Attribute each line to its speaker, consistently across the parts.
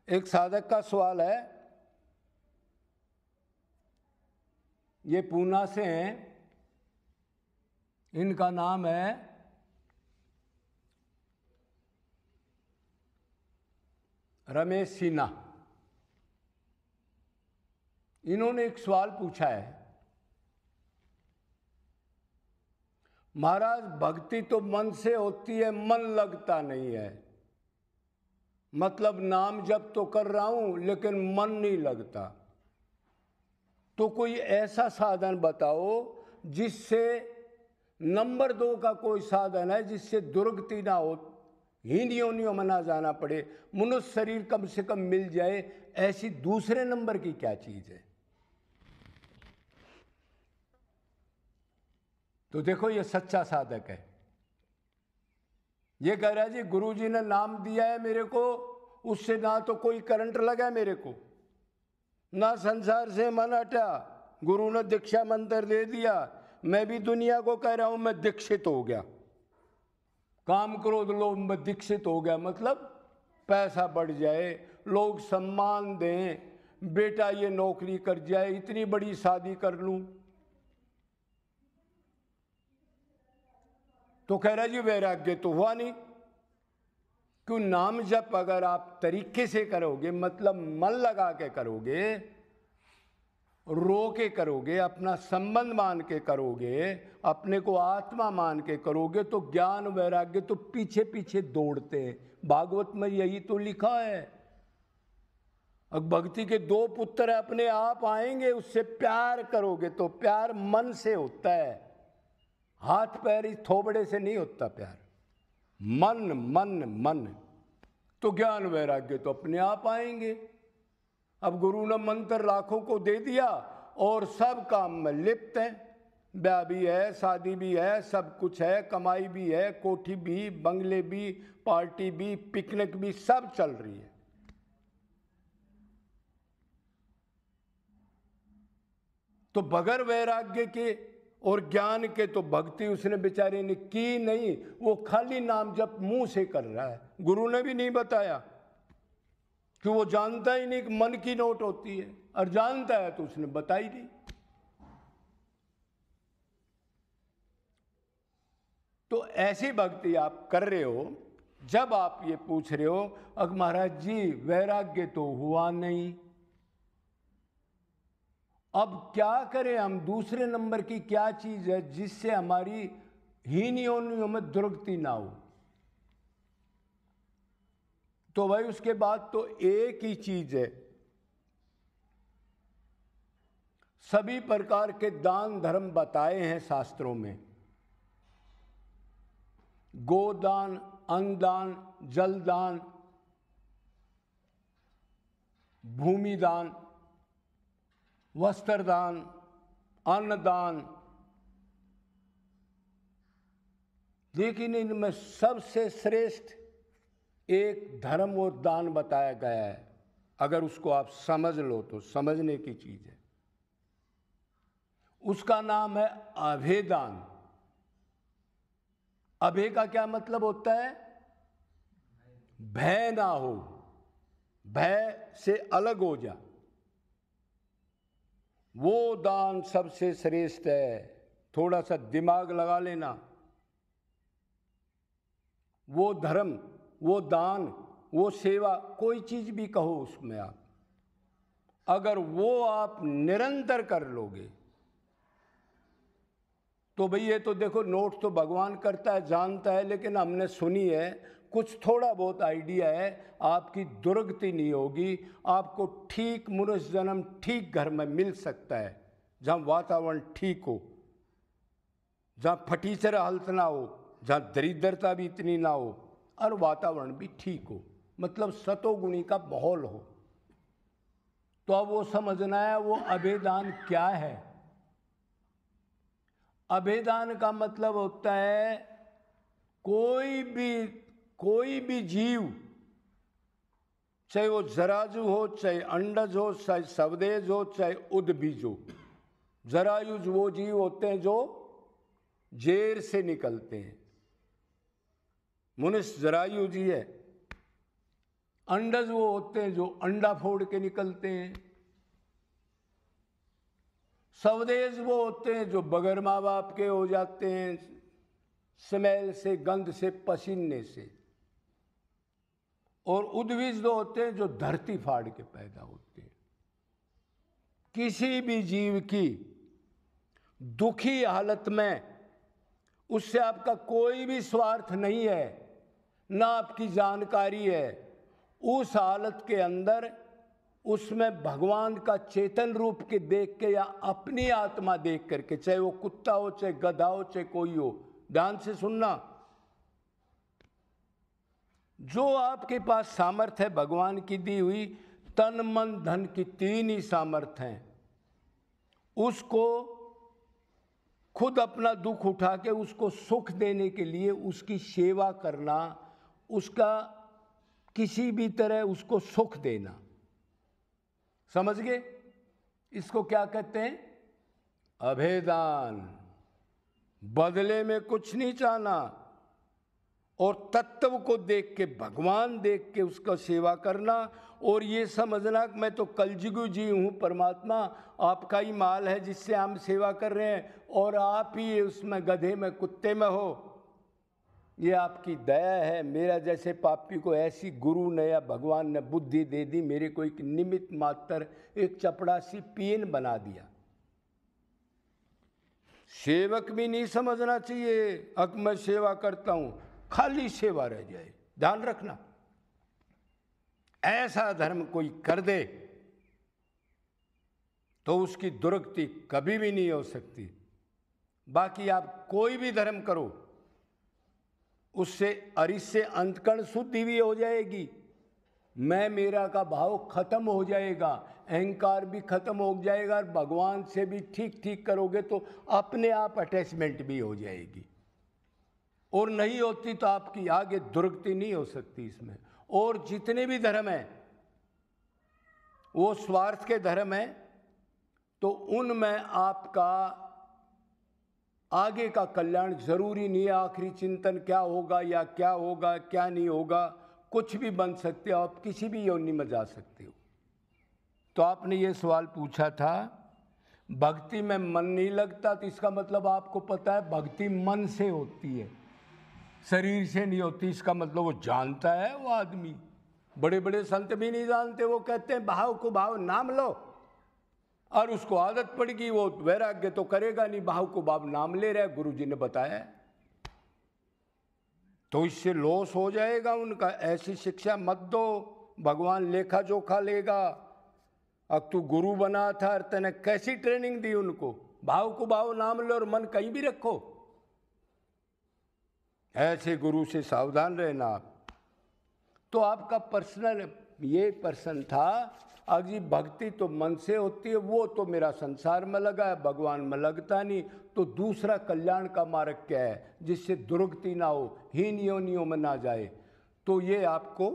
Speaker 1: एक साधक का सवाल है, ये पूना से हैं, इनका नाम है रमेश सिन्हा। इन्होंने एक सवाल पूछा है, महाराज भक्ति तो मन से होती है, मन लगता नहीं है। मतलब नाम जप तो कर रहा हूं लेकिन मन नहीं लगता। तो कोई ऐसा साधन बताओ जिससे, नंबर 2 का कोई साधन है जिससे दुर्गति ना हो, हीन योनियों में ना जाना पड़े, मनुष्य शरीर कम से कम मिल जाए, ऐसी दूसरे नंबर की क्या चीज है? तो देखो ये सच्चा साधक है। ये कह रहा है जी गुरुजी ने नाम दिया है मेरे को, उससे ना तो कोई करंट लगा मेरे को, ना संसार से मन हटा। गुरु ने दीक्षा मंत्र दे दिया, मैं भी दुनिया को कह रहा हूं मैं दीक्षित हो गया, काम क्रोध लोभ में दीक्षित हो गया। मतलब पैसा बढ़ जाए, लोग सम्मान दें, बेटा ये नौकरी कर जाए, इतनी बड़ी शादी कर लूं। तो कह रहा जी वैराग्य तो हुआ नहीं। क्यों? नाम जप अगर आप तरीके से करोगे, मतलब मन लगा के करोगे, रो के करोगे, अपना संबंध मान के करोगे, अपने को आत्मा मान के करोगे, तो ज्ञान वैराग्य तो पीछे पीछे दौड़ते हैं। भागवत में यही तो लिखा है। अब भक्ति के 2 पुत्र अपने आप आएंगे, उससे प्यार करोगे तो प्यार मन से होता है, हाथ पैर इस थोबड़े से नहीं होता प्यार। मन मन मन। तो ज्ञान वैराग्य तो अपने आप आएंगे। अब गुरु ने मंत्र लाखों को दे दिया और सब काम में लिप्त हैं, ब्याह भी है, शादी भी है, सब कुछ है, कमाई भी है, कोठी भी, बंगले भी, पार्टी भी, पिकनिक भी, सब चल रही है। तो बगैर वैराग्य के और ज्ञान के तो भक्ति उसने बेचारे ने की नहीं, वो खाली नाम जप मुंह से कर रहा है। गुरु ने भी नहीं बताया कि वो जानता ही नहीं कि मन की नोट होती है, और जानता है तो उसने बताई नहीं। तो ऐसी भक्ति आप कर रहे हो, जब आप ये पूछ रहे हो अब महाराज जी वैराग्य तो हुआ नहीं, अब क्या करें हम? दूसरे नंबर की क्या चीज है जिससे हमारी हीन योनियों में दुर्गति ना हो? तो भाई उसके बाद तो एक ही चीज है, सभी प्रकार के दान धर्म बताए हैं शास्त्रों में। गोदान, अन्नदान, जलदान, भूमिदान, वस्त्रदान, अन्नदान। लेकिन इनमें सबसे श्रेष्ठ एक धर्म और दान बताया गया है। अगर उसको आप समझ लो तो समझने की चीज है। उसका नाम है अभेदान। अभे का क्या मतलब होता है? भय ना हो, भय से अलग हो जा। वो दान सबसे श्रेष्ठ है। थोड़ा सा दिमाग लगा लेना। वो धर्म, वो दान, वो सेवा, कोई चीज भी कहो उसमें आप, अगर वो आप निरंतर कर लोगे तो भाई ये तो देखो, नोट तो भगवान करता है, जानता है, लेकिन हमने सुनी है, कुछ थोड़ा बहुत आइडिया है, आपकी दुर्गति नहीं होगी। आपको ठीक मनुष्य जन्म ठीक घर में मिल सकता है, जहाँ वातावरण ठीक हो, जहाँ फटीचर हालत ना हो, जहाँ दरिद्रता भी इतनी ना हो, और वातावरण भी ठीक हो, मतलब सतोगुणी का माहौल हो। तो अब वो समझना है वो अभेदान क्या है। अभेदान का मतलब होता है कोई भी जीव, चाहे वो जराजु हो, चाहे अंडज हो, चाहे स्वदेज हो, चाहे उद्बीज हो। जरायुज वो जीव होते हैं जो जेर से निकलते हैं, मनुष्य जरायुज ही है। अंडज वो होते हैं जो अंडा फोड़ के निकलते हैं। स्वदेश वो होते हैं जो बगैर माँ बाप के हो जाते हैं, स्मेल से, गंध से, पसीने से। और उद्भिज वो होते हैं जो धरती फाड़ के पैदा होते हैं। किसी भी जीव की दुखी हालत में उससे आपका कोई भी स्वार्थ नहीं है, ना आपकी जानकारी है। उस हालत के अंदर उसमें भगवान का चेतन रूप के देख के या अपनी आत्मा देख करके, चाहे वो कुत्ता हो, चाहे गधा हो, चाहे कोई हो, ध्यान से सुनना, जो आपके पास सामर्थ्य है भगवान की दी हुई, तन मन धन की 3 ही सामर्थ्य हैं, उसको खुद अपना दुख उठा के उसको सुख देने के लिए उसकी सेवा करना, उसका किसी भी तरह उसको सुख देना। समझ गए? इसको क्या कहते हैं? अभेदान। बदले में कुछ नहीं चाहना और तत्व को देख के, भगवान देख के उसका सेवा करना। और ये समझना कि मैं तो कलजुगी जी हूँ, परमात्मा आपका ही माल है जिससे हम सेवा कर रहे हैं और आप ही उसमें गधे में, कुत्ते में हो। ये आपकी दया है। मेरा जैसे पापी को ऐसी गुरु ने या भगवान ने बुद्धि दे दी, मेरे को एक निमित्त मात्र, एक चपड़ासी पीन बना दिया। सेवक भी नहीं समझना चाहिए अब मैं सेवा करता हूं, खाली सेवा रह जाए। ध्यान रखना, ऐसा धर्म कोई कर दे तो उसकी दुर्गति कभी भी नहीं हो सकती। बाकी आप कोई भी धर्म करो, उससे अरिष्य अंतकण शुद्धि भी हो जाएगी, मैं मेरा का भाव खत्म हो जाएगा, अहंकार भी खत्म हो जाएगा, और भगवान से भी ठीक ठीक करोगे तो अपने आप अटैचमेंट भी हो जाएगी। और नहीं होती तो आपकी आगे दुर्गति नहीं हो सकती इसमें। और जितने भी धर्म हैं वो स्वार्थ के धर्म हैं, तो उनमें आपका आगे का कल्याण जरूरी नहीं है। आखिरी चिंतन क्या होगा या क्या होगा क्या नहीं होगा, कुछ भी बन सकते हो, आप किसी भी योनि में जा सकते हो। तो आपने ये सवाल पूछा था भक्ति में मन नहीं लगता, तो इसका मतलब आपको पता है भक्ति मन से होती है, शरीर से नहीं होती। इसका मतलब वो जानता है वो आदमी। बड़े बड़े संत भी नहीं जानते, वो कहते हैं भाव को भाव नाम लो, और उसको आदत पड़ गई, वो वैराग्य तो करेगा नहीं, भाव को भाव नाम ले रहा है, गुरु जी ने बताया। तो इससे लॉस हो जाएगा उनका। ऐसी शिक्षा मत दो, भगवान लेखा जोखा लेगा। अब तू गुरु बना था और तूने कैसी ट्रेनिंग दी उनको, भाव को भाव नाम लो और मन कहीं भी रखो। ऐसे गुरु से सावधान रहना आप। तो आपका पर्सनल ये पर्सन था, अजी भक्ति तो मन से होती है, वो तो मेरा संसार में लगा है, भगवान में लगता नहीं। तो दूसरा कल्याण का मार्ग क्या है जिससे दुर्गति ना हो, हीन योनियों में ना जाए? तो ये आपको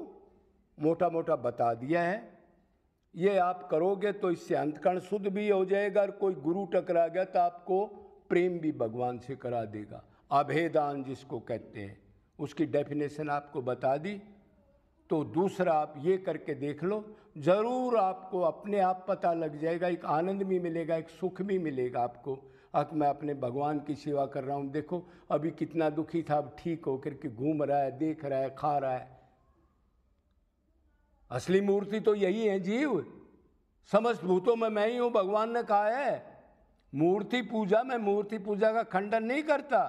Speaker 1: मोटा मोटा बता दिया है। ये आप करोगे तो इससे अंतकण शुद्ध भी हो जाएगा, और कोई गुरु टकरा गया तो आपको प्रेम भी भगवान से करा देगा। अभेदान जिसको कहते हैं, उसकी डेफिनेशन आपको बता दी। तो दूसरा आप ये करके देख लो, जरूर आपको अपने आप पता लग जाएगा। एक आनंद भी मिलेगा, एक सुख भी मिलेगा आपको। अब मैं अपने भगवान की सेवा कर रहा हूँ, देखो अभी कितना दुखी था, अब ठीक होकर के घूम रहा है, देख रहा है, खा रहा है। असली मूर्ति तो यही है जीव। समस्त भूतों में मैं ही हूँ, भगवान ने कहा है। मूर्ति पूजा, मैं मूर्ति पूजा का खंडन नहीं करता,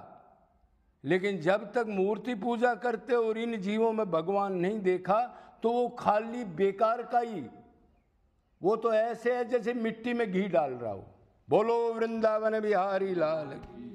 Speaker 1: लेकिन जब तक मूर्ति पूजा करते और इन जीवों में भगवान नहीं देखा तो वो खाली बेकार का ही, वो तो ऐसे है जैसे मिट्टी में घी डाल रहा हो। बोलो वृंदावन बिहारी लाल की।